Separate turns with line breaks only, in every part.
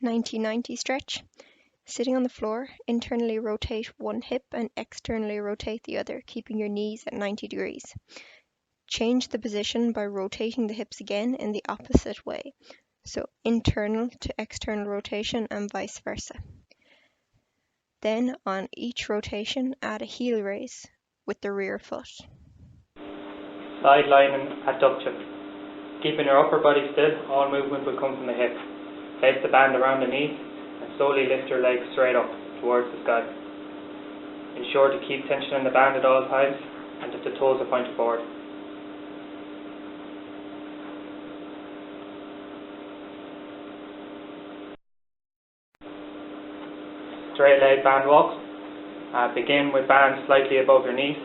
90-90 stretch. Sitting on the floor, internally rotate one hip and externally rotate the other, keeping your knees at 90 degrees. Change the position by rotating the hips again in the opposite way, so internal to external rotation and vice versa. Then on each rotation, add a heel raise with the rear foot.
Side lying adduction. Keeping your upper body still, all movement will come from the hip. Place the band around the knees and slowly lift your legs straight up towards the sky. Ensure to keep tension in the band at all times and that the toes are pointed forward. Straight leg band walks. Begin with bands slightly above your knees.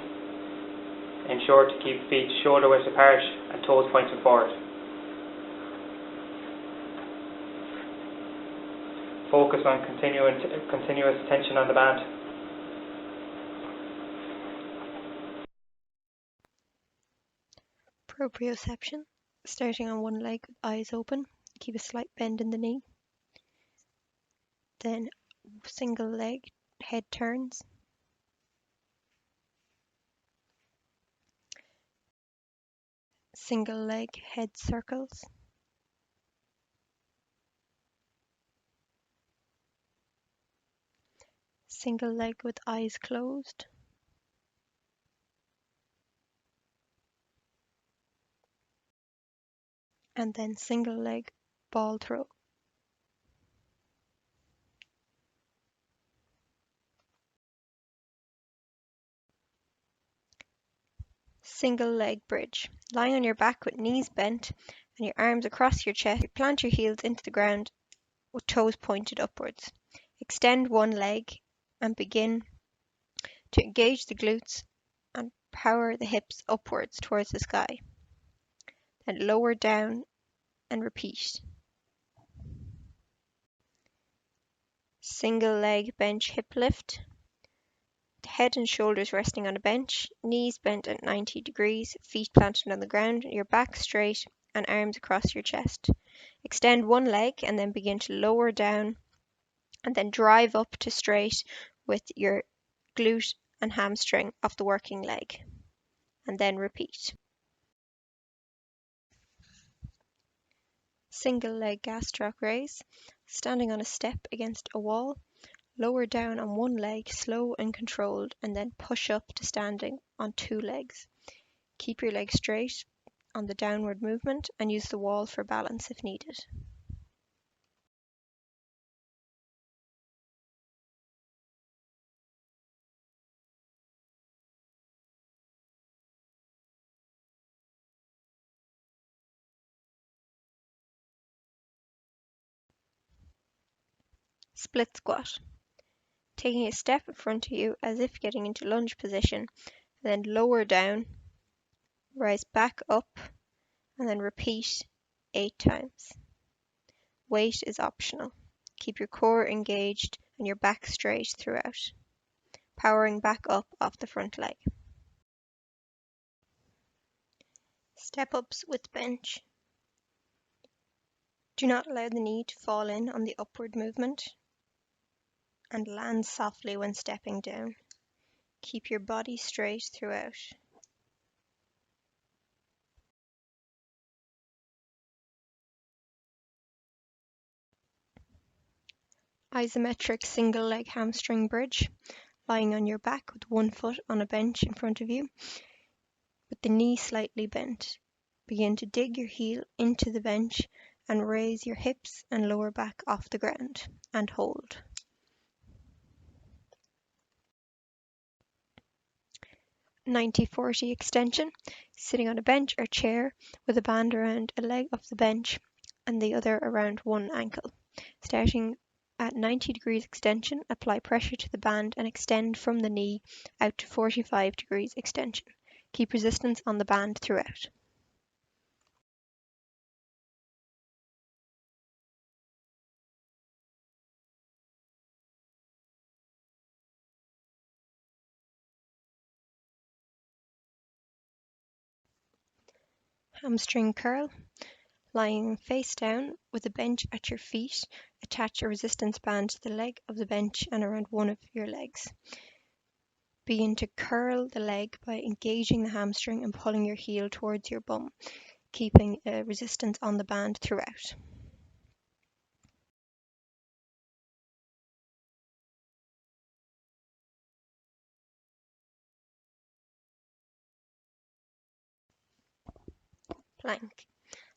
Ensure to keep feet shoulder width apart and toes pointing forward. Focus on continuous tension on the band.
Proprioception. Starting on one leg with eyes open, keep a slight bend in the knee. Then single leg, head turns. Single leg, head circles. Single leg with eyes closed. And then single leg, ball throw. Single leg bridge. Lying on your back with knees bent and your arms across your chest, plant your heels into the ground with toes pointed upwards. Extend one leg and begin to engage the glutes and power the hips upwards towards the sky. Then lower down and repeat. Single leg bench hip lift. Head and shoulders resting on a bench, knees bent at 90 degrees, feet planted on the ground, your back straight and arms across your chest. Extend one leg and then begin to lower down and then drive up to straight with your glute and hamstring of the working leg. And then repeat. Single leg gastroc raise, standing on a step against a wall. Lower down on one leg, slow and controlled, and then push up to standing on two legs. Keep your legs straight on the downward movement and use the wall for balance if needed. Split squat. Taking a step in front of you as if getting into lunge position, and then lower down, rise back up, and then repeat 8 times. Weight is optional. Keep your core engaged and your back straight throughout. Powering back up off the front leg. Step ups with bench. Do not allow the knee to fall in on the upward movement and land softly when stepping down. Keep your body straight throughout. Isometric single leg hamstring bridge, lying on your back with one foot on a bench in front of you, with the knee slightly bent. Begin to dig your heel into the bench and raise your hips and lower back off the ground and hold. (90-40) extension, sitting on a bench or chair with a band around a leg of the bench and the other around one ankle. Starting at 90 degrees extension, apply pressure to the band and extend from the knee out to 45 degrees extension. Keep resistance on the band throughout. Hamstring curl, lying face down with a bench at your feet Attach a resistance band to the leg of the bench and around one of your legs. Begin to curl the leg by engaging the hamstring and pulling your heel towards your bum, keeping a resistance on the band throughout. Plank.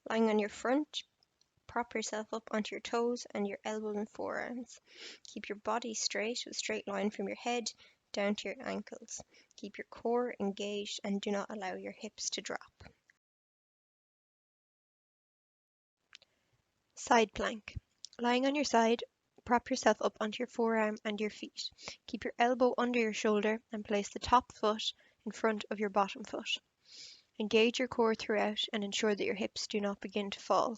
Lying on your front, prop yourself up onto your toes and your elbows and forearms. Keep your body straight with a straight line from your head down to your ankles. Keep your core engaged and do not allow your hips to drop. Side plank. Lying on your side, prop yourself up onto your forearm and your feet. Keep your elbow under your shoulder and place the top foot in front of your bottom foot. Engage your core throughout and ensure that your hips do not begin to fall.